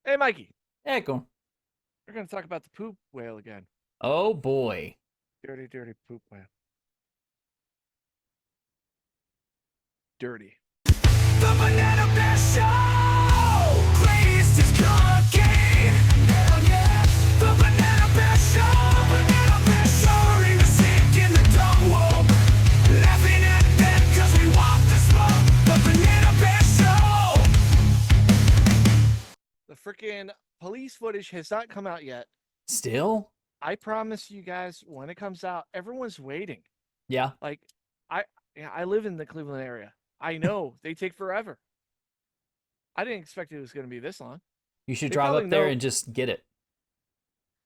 Hey, Mikey. Echo. We're going to talk about the poop whale again. Oh boy. Dirty, dirty poop whale. Dirty. The Banana Bear Show! Please just cooking! Hell yeah! The Banana Bear Show! The Banana Bear Show! We're even sick in the dumb world. Laughing at them cause we want the smoke. The Banana Bear Show! The freaking police footage has not come out yet. Still? I promise you guys, when it comes out, everyone's waiting. Yeah. Like, I live in the Cleveland area. I know they take forever. I didn't expect it was going to be this long. You should They drive probably up there know- and just get it.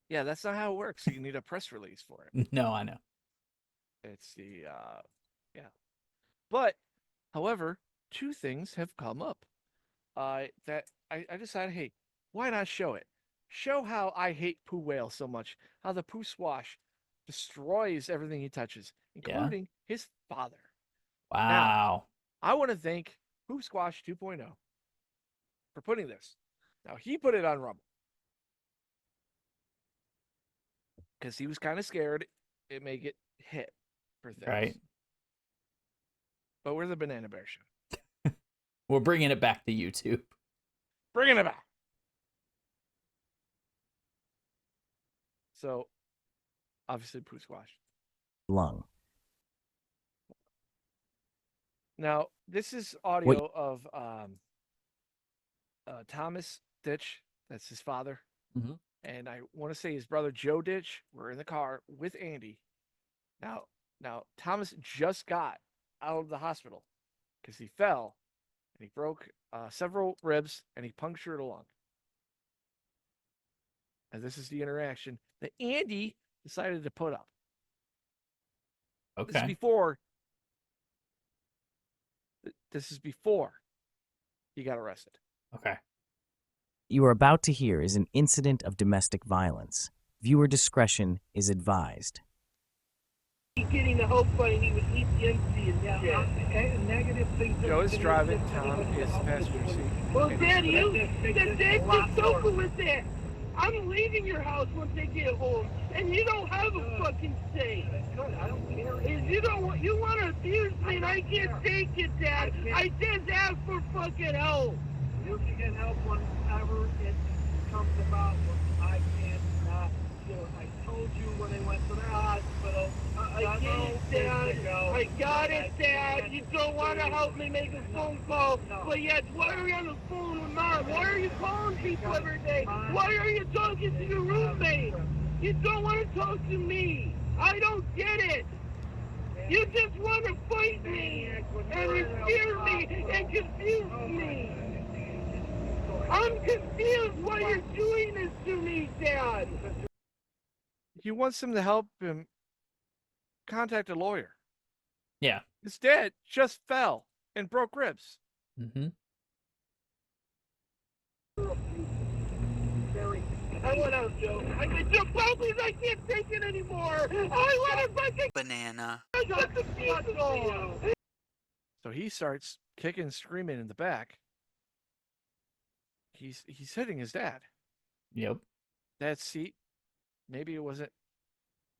Yeah, that's not how it works. You need a press release for it. No, I know. It's the, yeah. But, however, two things have come up. That I decided, hey, why not show it? Show how I hate poo whales so much. How the Poopsquatch destroys everything he touches, including his father. Wow. I want to thank Poopsquatch 2.0 for putting this. Now, he put it on Rumble because he was kind of scared it may get hit for things. Right. But we're the Banana Bear Show. We're bringing it back to YouTube. Bringing it back. So, obviously, Poopsquatch. Lung. Now, this is audio of Thomas Ditch. That's his father. Mhm. And I want to say his brother Joe Ditch were in the car with Andy. Now, Thomas just got out of the hospital because he fell and he broke several ribs and he punctured a lung. And this is the interaction that Andy decided to put up. This is Okay. before he got arrested. Okay. You are about to hear is an incident of domestic violence. Viewer discretion is advised. Getting the help fight, he would eat the MC and negative things. Joe is driving, Tom is passenger seat. Well, Dad, the sofa was there. I'm leaving your house once they get home, and you don't have a fucking say. I don't care. You want to abuse me, and I can't take it, Dad. I just asked for fucking help. You can get help whenever it comes about. I cannot do it. I told you when they went to the hospital. I get it, Dad. I got it, Dad. You don't want to help me make a phone call, but yet, why are you on the phone with Mom? Why are you calling people every day? Why are you talking to your roommate? You don't want to talk to me. I don't get it. You just want to fight me and scare me and confuse me. I'm confused why you're doing this to me, Dad. He wants him to help him contact a lawyer. Yeah. His dad just fell and broke ribs. Mm-hmm. I want out, Joe. Joe, please, I can't take it anymore. I want to fucking Banana. shut the fuck off. So he starts kicking, screaming in the back. He's hitting his dad. Yep. Dad's seat. Maybe it wasn't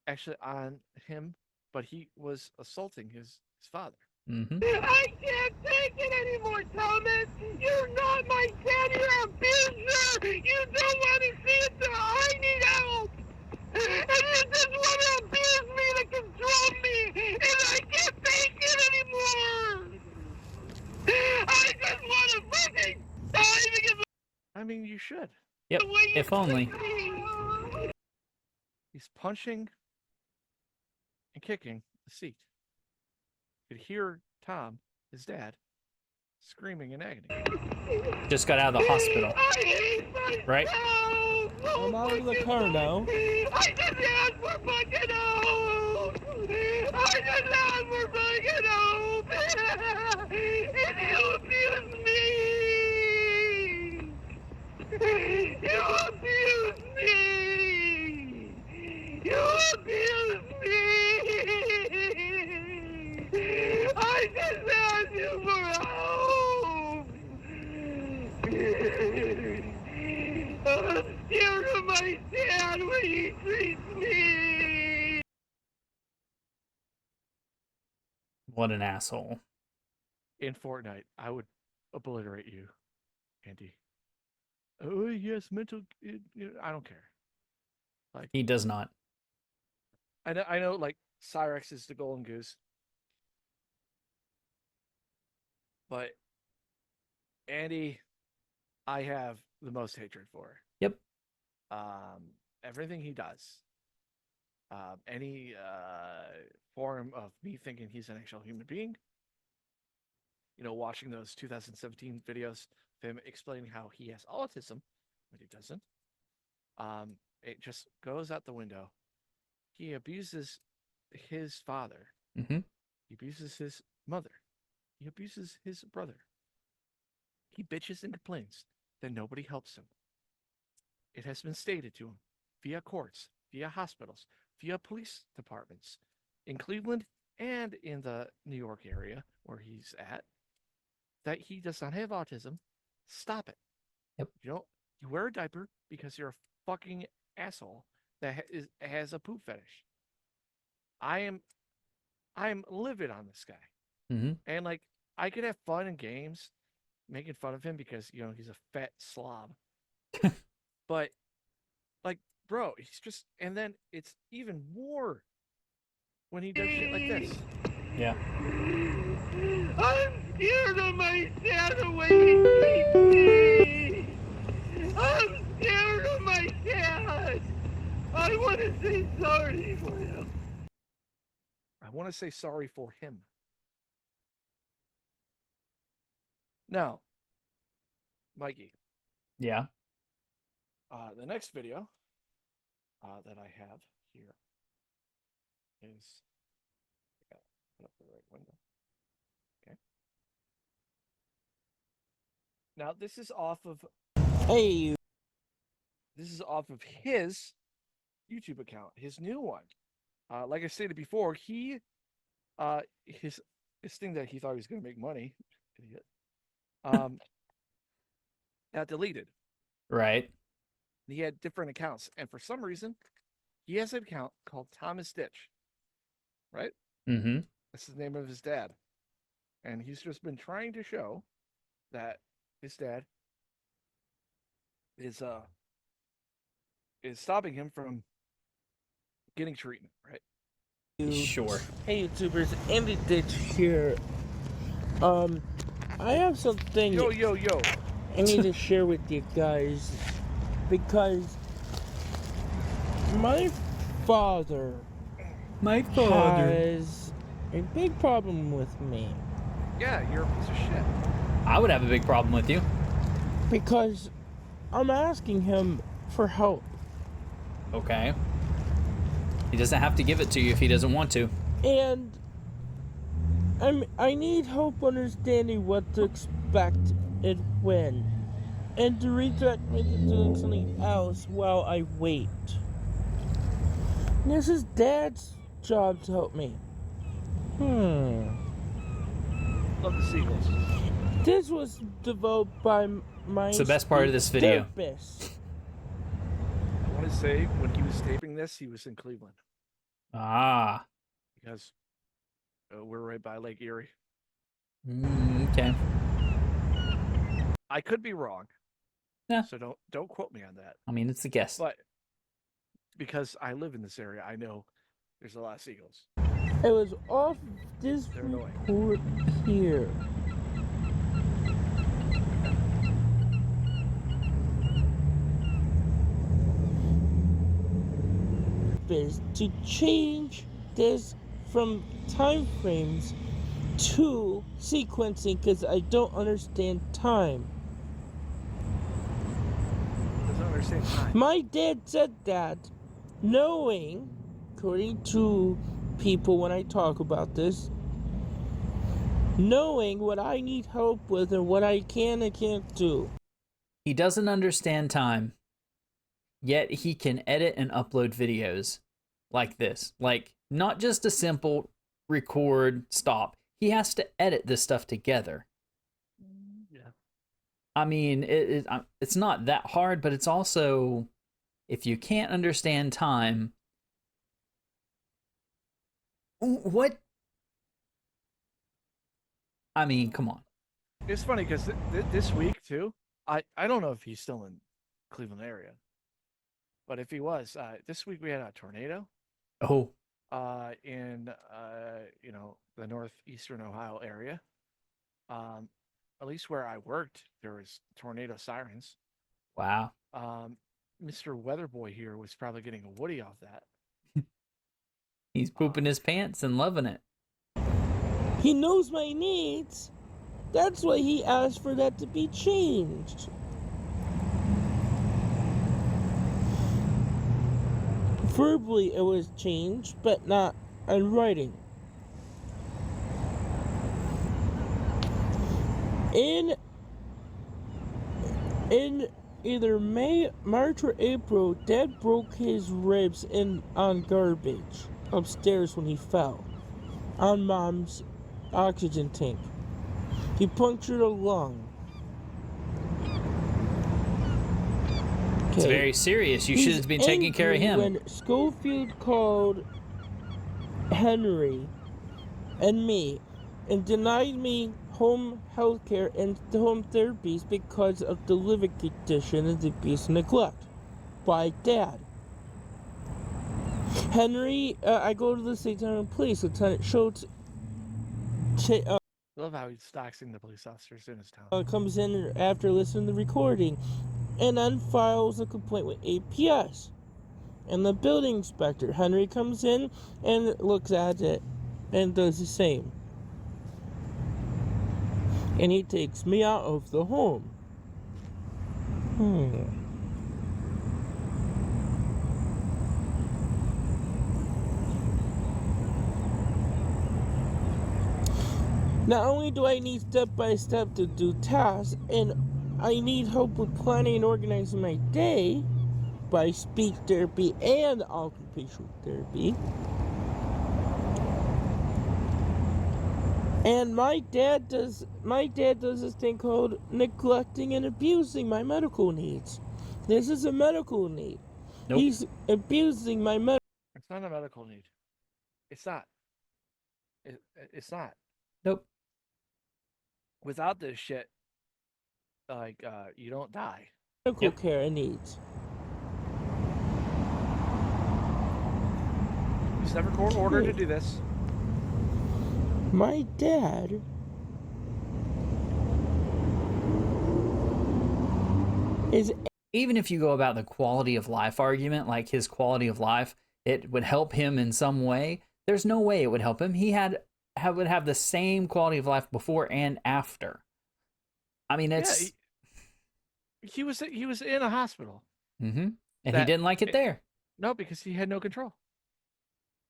actually on him, but he was assaulting his father. Mm-hmm. I can't take it anymore, Thomas. You're not my dad. You're a abuser. You don't want to see it, so I need help. And you just want to abuse me to control me, and I can't take it anymore. I just want to fucking die because I mean, you should. Yep. of the way you If only. treat me. He's punching and kicking the seat. You could hear Tom, his dad, screaming in agony. Just got out of the hospital. I hate myself. Right? I'm out of the car now. I just asked for fucking help. I just asked for fucking help. And you abuse me. You abuse me. You abuse me. I just asked you for help. I'm scared of my dad when he treats me. What an asshole. In Fortnite, I would obliterate you, Andy. Oh yes, mental. I don't care. Like He does not. I know. Like Cyrex is the golden goose, but Andy, I have the most hatred for. Yep. Everything he does, any form of me thinking he's an actual human being. You know, watching those 2017 videos of him explaining how he has autism, but he doesn't. It just goes out the window. He abuses his father. Mm-hmm. He abuses his mother. He abuses his brother. He bitches and complains that nobody helps him. It has been stated to him via courts, via hospitals, via police departments in Cleveland and in the New York area where he's at that he does not have autism. Stop it. Yep. You wear a diaper because you're a fucking asshole that has a poop fetish. I am livid on this guy. Mm-hmm. And like I could have fun and games making fun of him because he's a fat slob. But like, bro, he's just, and then it's even more when he does shit like this. Yeah. I'm scared of my dad the way he treats me. I'm scared of my dad. I want to say sorry for him. I want to say sorry for him. Now, Mikey, Yeah. the next video that I have here is, I gotta put up the right window. Okay. Now this is off of Hey, this is off of his YouTube account, his new one. Like I stated before, he his thing that he thought he was going to make money, idiot, got deleted. Right. He had different accounts, and for some reason, he has an account called Thomas Ditch. Right? Mm-hmm. That's the name of his dad, and he's just been trying to show that his dad is stopping him from getting treatment. Right? Sure. Hey YouTubers, Andy Ditch here. I have something Yo. I need to share with you guys because my father has a big problem with me Yeah, you're a piece of shit. I would have a big problem with you. because I'm asking him for help, Okay. He doesn't have to give it to you if he doesn't want to. and I need help understanding what to expect and when, and to redirect me to doing something else while I wait. This is Dad's job to help me. Love the sequels. This was developed by my It's the best part of this video. therapist. I want to say when he was taping this, he was in Cleveland Ah. because we're right by Lake Erie. Okay. I could be wrong. Yeah. So don't quote me on that. I mean, it's a guess. But because I live in this area, I know there's a lot of seagulls. It was off this They're annoying. report here. Is to change this from time frames to sequencing because I don't understand time. Doesn't understand time. My dad said that, knowing, according to people when I talk about this, knowing what I need help with and what I can and can't do. He doesn't understand time, yet he can edit and upload videos like this. Like, not just a simple record, stop. He has to edit this stuff together. Yeah. I mean, it's not that hard, but it's also, if you can't understand time, what? I mean, come on. It's funny because this week too, I don't know if he's still in Cleveland area, but if he was, this week we had a tornado Oh, in the northeastern Ohio area. At least where I worked, there was tornado sirens. wow. Mr. Weatherboy here was probably getting a Woody off that. He's pooping his pants and loving it. He knows my needs. That's why he asked for that to be changed. Verbally, it was changed, but not in writing. In either March or April, Dad broke his ribs on garbage upstairs when he fell on Mom's oxygen tank. He punctured a lung. It's very serious. You should have been taking care of him. When Schofield called Henry and me and denied me home health care and home therapies because of the living condition and abuse and neglect by Dad. Henry, I go to the State Town Police. Lieutenant Schultz I love how he's doxing the police officers in his town. comes in after listening to the recording and then files a complaint with APS. And the building inspector, Henry, comes in and looks at it and does the same. And he takes me out of the home. Not only do I need step-by-step to do tasks, and I need help with planning and organizing my day by speech therapy and occupational therapy. And my dad does this thing called neglecting and abusing my medical needs. This is a medical need. Nope. He's abusing my medical. It's not a medical need. It's not. It's not. Nope. Without this shit, like you don't die. Medical care needs. He's never court ordered to do this. My dad is Even if you go about the quality of life argument, like his quality of life, it would help him in some way. There's no way it would help him. He would have the same quality of life before and after. I mean, it's he was in a hospital. and he didn't like it there. No, because he had no control.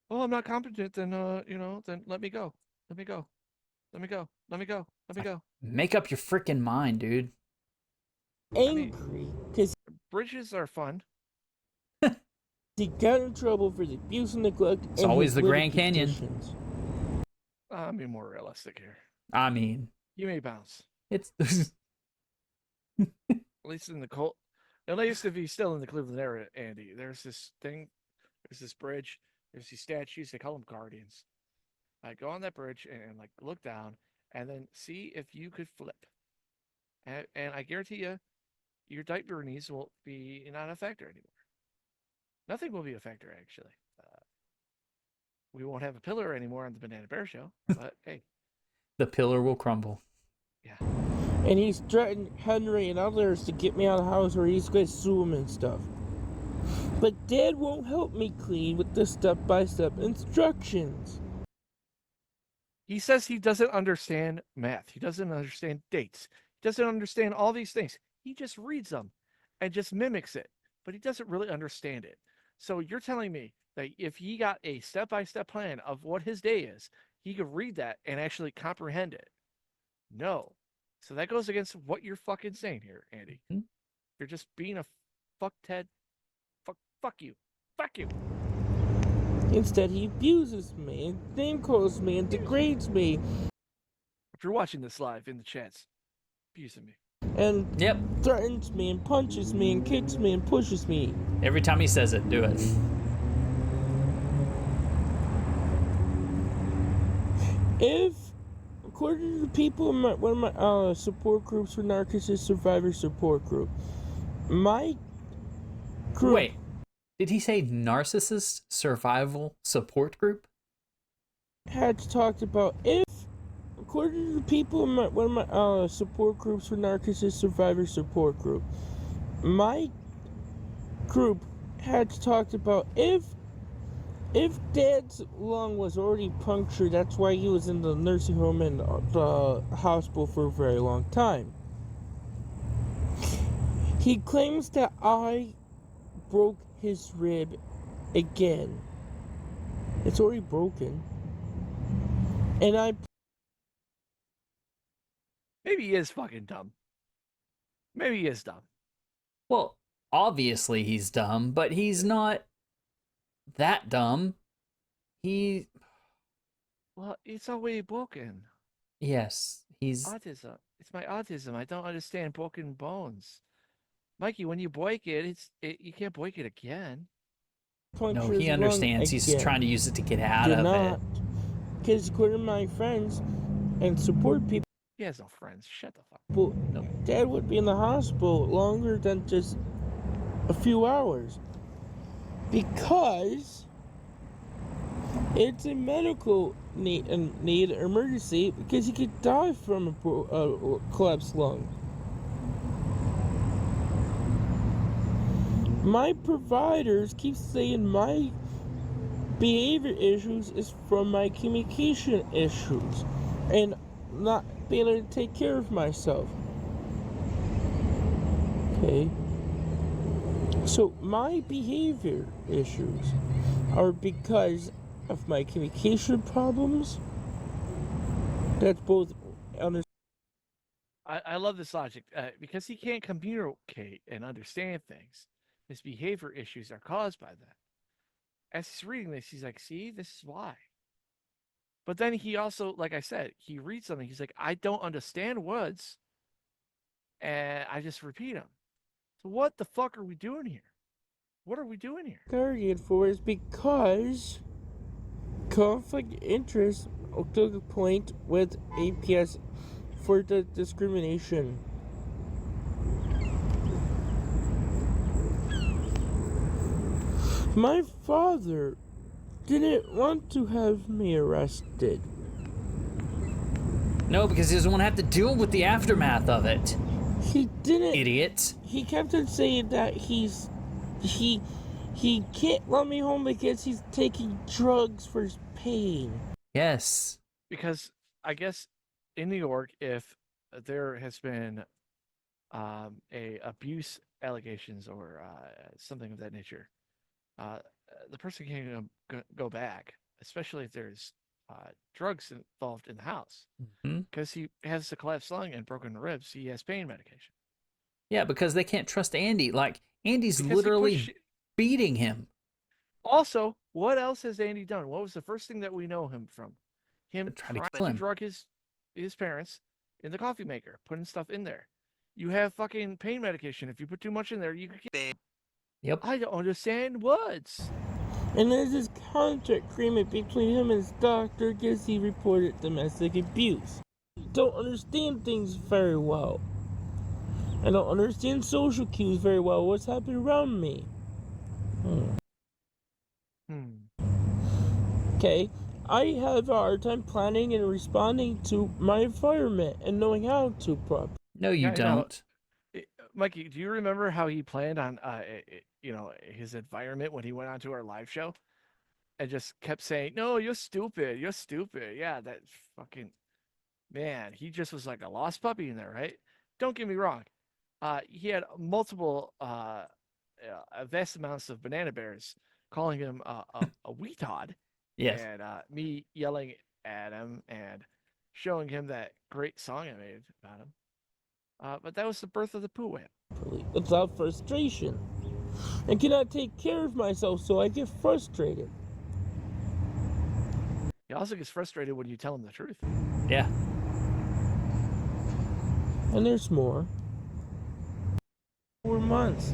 Oh, I'm not competent. Then then let me go. Let me go. Let me go. Let me go. Let me go. Make up your freaking mind, dude. angry because Bridges are fun. he got in trouble for the abuse and neglect. It's and always his the Grand living Canyon. conditions. I'll be more realistic here. I mean, You may bounce. it's At least in the cold. At least if he's still in the Cleveland area, Andy. There's this thing. There's this bridge. There's these statues. They call them guardians. Go on that bridge and like look down, and then see if you could flip. And I guarantee you, your diaper needs will be not a factor anymore. Nothing will be a factor actually. We won't have a pillar anymore on the Banana Bear Show, but hey, the pillar will crumble. yeah. And he's threatened Henry and others to get me out of the house or he's going to sue him and stuff. But Dad won't help me clean with the step-by-step instructions. He says he doesn't understand math. He doesn't understand dates. He doesn't understand all these things. He just reads them and just mimics it, but he doesn't really understand it. So you're telling me that if he got a step-by-step plan of what his day is, he could read that and actually comprehend it? No. So that goes against what you're fucking saying here, Andy. Mhm. You're just being a fuckhead. Fuck you. Fuck you. Instead, he abuses me and name calls me and degrades me. If you're watching this live in the chats, abusing me. and Yep. threatens me and punches me and kicks me and pushes me. Every time he says it, do it. If, according to the people in one of my support groups for narcissist survivor support group, my group Wait, did he say narcissist survival support group? had talked about if, according to the people in one of my support groups for narcissist survivor support group, my group had talked about if Dad's lung was already punctured, that's why he was in the nursing home and the hospital for a very long time. He claims that I broke his rib again. It's already broken. And I Maybe he is fucking dumb. Maybe he is dumb. Well, obviously he's dumb, but he's not that dumb. Well, it's already broken. Yes, he's Autism. It's my autism. I don't understand broken bones. Mikey, when you break it, you can't break it again. punctured no, his he lung understands. He's again. trying to use it to get out Did of not. it. Because according to my friends and support people, He has no friends. Shut the fuck. No. Dad would be in the hospital longer than just a few hours. Because it's a medical need emergency, because he could die from a collapsed lung. My providers keep saying my behavior issues is from my communication issues and not being able to take care of myself. Okay. So my behavior issues are because of my communication problems. That's both under I love this logic because he can't communicate and understand things. His behavior issues are caused by that. As he's reading this, he's like, see, this is why. But then he also, like I said, he reads something. He's like, I don't understand words. And I just repeat them. So what the fuck are we doing here? What are we doing here? guardian for is because conflict of interest took a point with APS for the discrimination. My father didn't want to have me arrested. No, because he doesn't want to have to deal with the aftermath of it. He didn't. Idiot. He kept on saying that he can't let me home because he's taking drugs for his pain. Yes. Because I guess in New York, if there has been a abuse allegations or something of that nature, the person can't go back, especially if there's drugs involved in the house. Because he has a collapsed lung and broken ribs, he has pain medication. Yeah, because they can't trust Andy. Like, Andy's Because he literally beating him. Also, what else has Andy done? What was the first thing that we know him from? Him Trying to trying kill to him. drug his parents in the coffee maker, putting stuff in there. You have fucking pain medication. If you put too much in there, you could get. Yep. I don't understand words. And there's this contract agreement between him and his doctor because he reported domestic abuse. Don't understand things very well. I don't understand social cues very well. What's happening around me? Okay, I have a hard time planning and responding to my environment and knowing how to properly. No, you Yeah, I know. don't. Mikey, do you remember how he planned on his environment when he went onto our live show and just kept saying, "No, you're stupid. You're stupid." Yeah, that fucking man. He just was like a lost puppy in there, right? Don't get me wrong. He had multiple vast amounts of banana bears calling him a weetod. Yes. And me yelling at him and showing him that great song I made about him. But that was the birth of the poo whale. Without frustration. I cannot take care of myself, so I get frustrated. He also gets frustrated when you tell him the truth. Yeah. And there's more. months.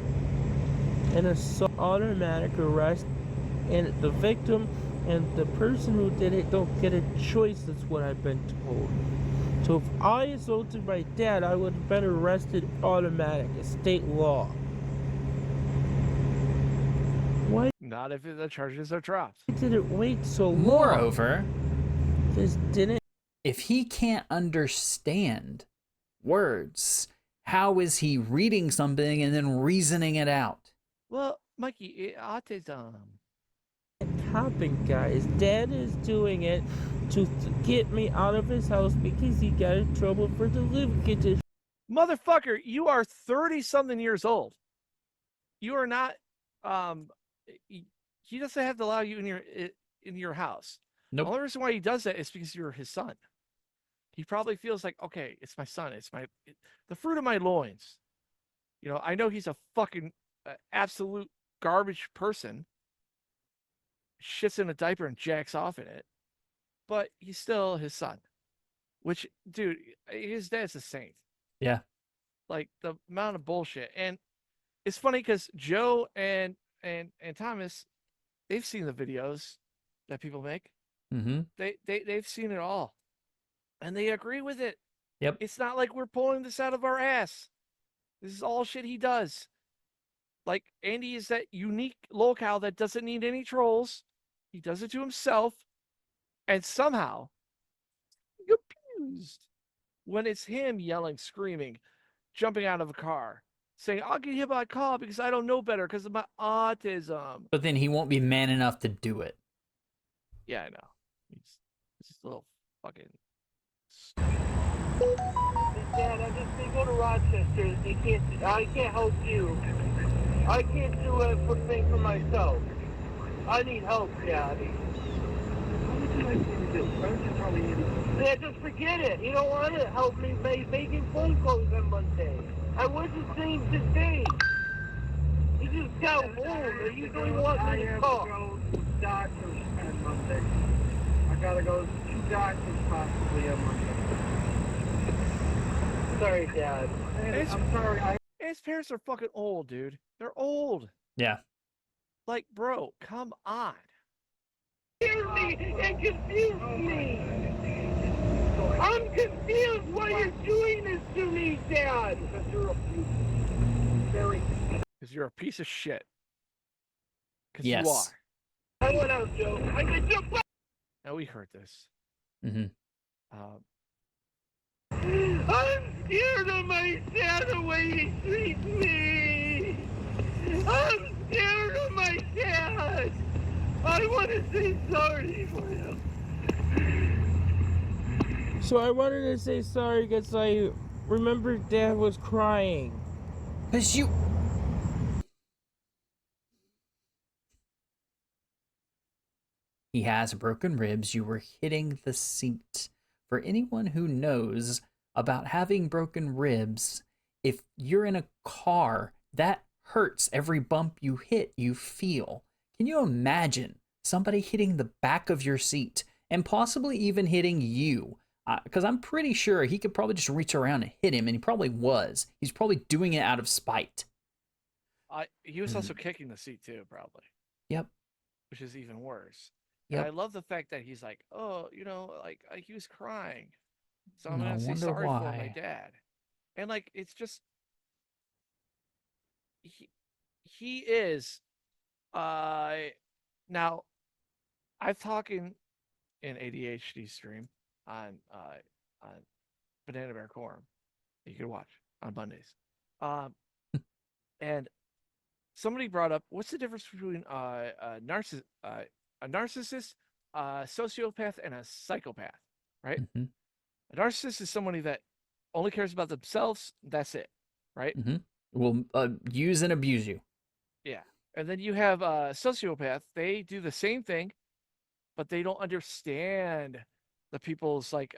An assault automatic arrest, and the victim and the person who did it don't get a choice. That's what I've been told. So if I assaulted my dad, I would have been arrested automatic. It's state law. Why Not if the charges are dropped. did it wait so long? Moreover, Just didn't. if he can't understand words, how is he reading something and then reasoning it out? Well, Mikey, autism. Happen, guys. Dad is doing it to get me out of his house because he got in trouble for the living condition. Motherfucker, you are 30-something years old. You are not, he doesn't have to allow you in your house. Nope. The only reason why he does that is because you're his son. He probably feels like, okay, it's my son. It's the fruit of my loins. You know, I know he's a fucking absolute garbage person. Shits in a diaper and jacks off in it. But he's still his son. Which, dude, his dad's a saint. Yeah. Like the amount of bullshit. And it's funny because Joe and Thomas, they've seen the videos that people make. Mm-hmm. They've seen it all. And they agree with it. Yep. It's not like we're pulling this out of our ass. This is all shit he does. Like Andy is that unique locale that doesn't need any trolls. He does it to himself. And somehow abused when it's him yelling, screaming, jumping out of a car, saying, I'll get hit by a car because I don't know better because of my autism. But then he won't be man enough to do it. Yeah, I know. He's just a little fucking. Dad, I just think go to Rochester. I can't help you. I can't do everything for myself. I need help, Dad. What would you like me to do? Why don't you tell me anything? Dad, just forget it. You don't want to help me making phone calls on Monday. I wasn't saying today. You just got home and you don't want me to talk. I have to go to doctors on Monday. I gotta go to 2 doctors possibly on Monday. Sorry, Dad. I'm sorry. His parents are fucking old, dude. They're old. Yeah. Like, bro, come on. Hear me and confuse me. I'm confused why you're doing this to me, Dad. Because you're a piece of shit. Because Yes. you are. I went out, Joe. I got your butt. Now we heard this. Mm-hmm. I'm scared of my dad the way he treats me. I'm scared of my dad. I want to say sorry for him. So I wanted to say sorry because I remember Dad was crying. Because you. He has broken ribs. You were hitting the seat. For anyone who knows about having broken ribs, if you're in a car, that hurts. Every bump you hit, you feel. Can you imagine somebody hitting the back of your seat and possibly even hitting you? Because I'm pretty sure he could probably just reach around and hit him, and he probably was. He's probably doing it out of spite. He was also kicking the seat too, probably. Yep. Which is even worse. Yep. And I love the fact that he's like, oh, you know, like he was crying. So I'm I gonna say wonder sorry for my why. dad. And like it's just he is now I've talking in ADHD stream on Banana Bear Quorum that you can watch on Mondays. And somebody brought up what's the difference between a narcissist, a sociopath, and a psychopath, right? Mm-hmm. A narcissist is somebody that only cares about themselves. That's it, right? Mm-hmm. Will use and abuse you. Yeah. And then you have a sociopath. They do the same thing, but they don't understand the people's like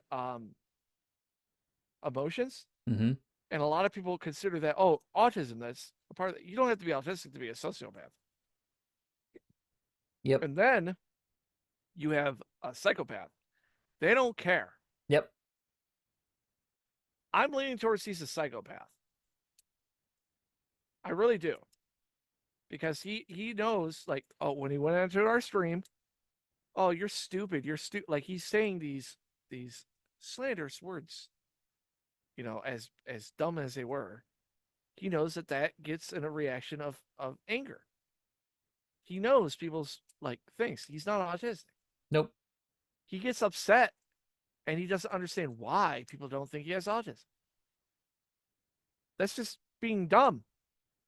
emotions. Mm-hmm. And a lot of people consider that, oh, autism, that's a part of it. You don't have to be autistic to be a sociopath. Yep. And then you have a psychopath. They don't care. Yep. I'm leaning towards he's a psychopath. I really do. Because he knows, like, oh, when he went into our stream, oh, you're stupid, you're stupid. Like, he's saying these slanderous words, as dumb as they were. He knows that that gets in a reaction of anger. He knows people's like things. He's not autistic. Nope. He gets upset and he doesn't understand why people don't think he has autism. That's just being dumb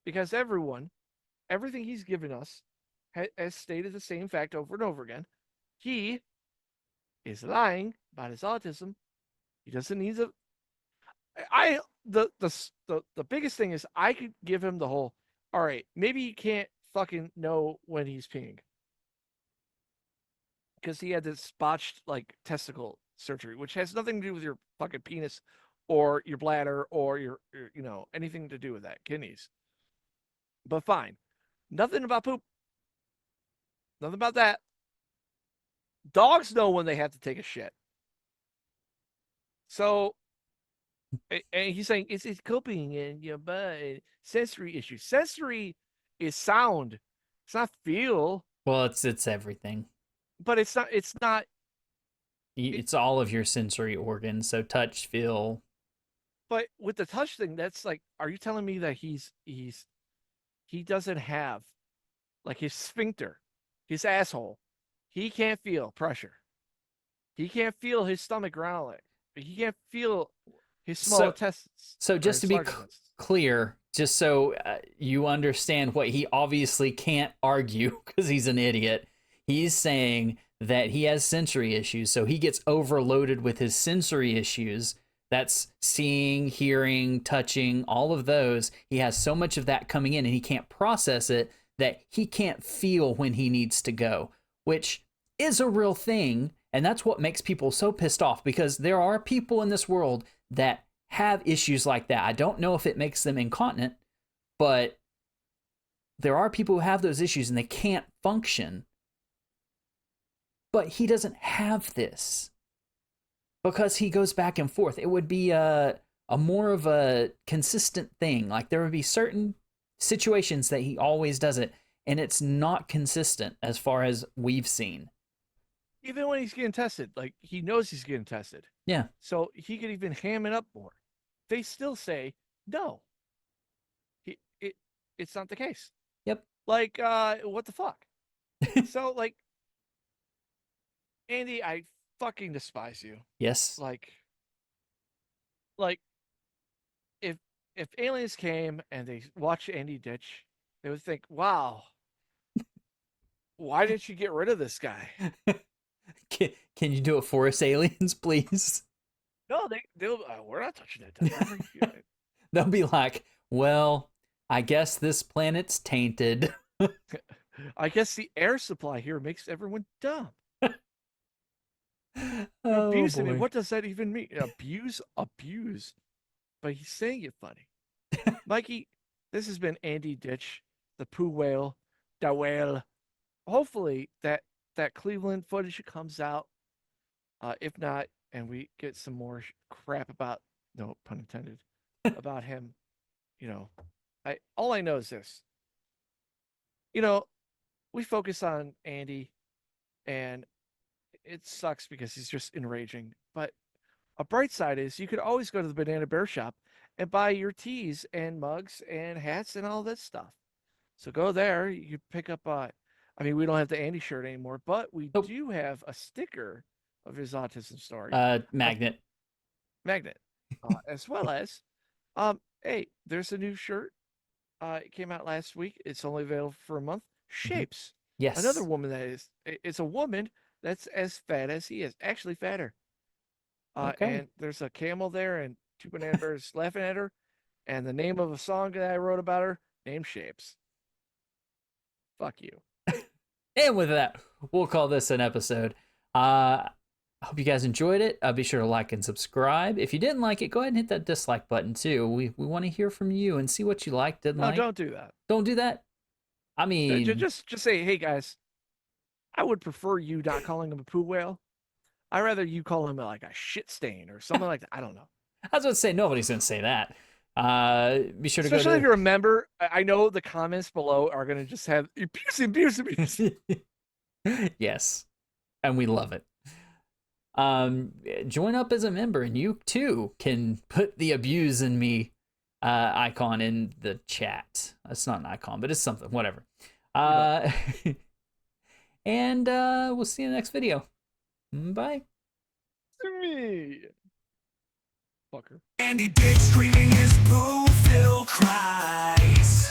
because everything he's given us has stated the same fact over and over again. He is lying about his autism. He doesn't need to. I the biggest thing is I could give him the whole. All right, maybe he can't fucking know when he's peeing because he had this botched like testicle surgery, which has nothing to do with your fucking penis or your bladder or your anything to do with that kidneys. But fine, nothing about poop, nothing about that. Dogs know when they have to take a shit. So, and he's saying it's coping and but sensory issues. Sensory is sound. It's not feel, Well, it's everything. but it's not. It's not. It's all of your sensory organs. So touch, feel. But with the touch thing, that's like, are you telling me that he doesn't have like his sphincter, his asshole? He can't feel pressure. He can't feel his stomach growling. He can't feel his small intestines. So or just to his be large intestines. clear, just so you understand what he obviously can't argue because he's an idiot, he's saying that he has sensory issues. So he gets overloaded with his sensory issues. That's seeing, hearing, touching, all of those. He has so much of that coming in and he can't process it that he can't feel when he needs to go, which is a real thing. And that's what makes people so pissed off because there are people in this world that have issues like that. I don't know if it makes them incontinent, but there are people who have those issues and they can't function. But he doesn't have this because he goes back and forth. It would be a more of a consistent thing. Like there would be certain situations that he always does it, and it's not consistent as far as we've seen. Even when he's getting tested, like he knows he's getting tested. Yeah. So he could even ham it up more. They still say no. It's not the case. Yep. Like, what the fuck? So like, Andy, I fucking despise you. Yes. Like if aliens came and they watched Andy ditch, they would think, wow, why didn't you get rid of this guy? Can you do it for us, aliens, please? No, they'll we're not touching that. They'll be like, well, I guess this planet's tainted. I guess the air supply here makes everyone dumb. Oh, Abuse, I mean, boy. what does that even mean? Abuse. But he's saying it funny. Mikey, this has been Andy Ditch, the poo whale, the whale. Hopefully that Cleveland footage comes out. If not, and we get some more crap about, no pun intended, about him. All I know is this. We focus on Andy, and it sucks because he's just enraging. But a bright side is you could always go to the Banana Bear shop and buy your teas and mugs and hats and all this stuff. So go there. You pick up. I mean, we don't have the Andy shirt anymore, but we do have a sticker of his autism story. Magnet. As well as, hey, there's a new shirt. It came out last week. It's only available for a month. Shapes. Yes. Another woman it's a woman that's as fat as he is, actually fatter. Okay. And there's a camel there and two banana bears laughing at her. And the name of a song that I wrote about her, named Shapes. Fuck you. And with that, we'll call this an episode. I hope you guys enjoyed it. Be sure to like and subscribe. If you didn't like it, go ahead and hit that dislike button too. We want to hear from you and see what you liked, didn't like. No, don't do that. Don't do that. I mean, just say, hey guys, I would prefer you not calling him a poo whale. I'd rather you call him like a shit stain or something like that. I don't know. I was about to say nobody's gonna say that. Be sure to Especially go if you're a member. I know the comments below are going to just have abuse. Yes, and we love it. Join up as a member, and you too can put the abuse in me icon in the chat. It's not an icon, but it's something. Whatever. And we'll see you in the next video. Bye. To me. Fucker. Andy Dick screaming his boo-filled cries.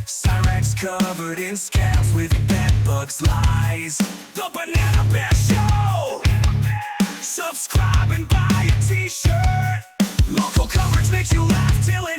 Cyrex covered in scabs with bedbugs lies. The Banana Bear Show! Subscribe and buy a t-shirt. Local coverage makes you laugh till it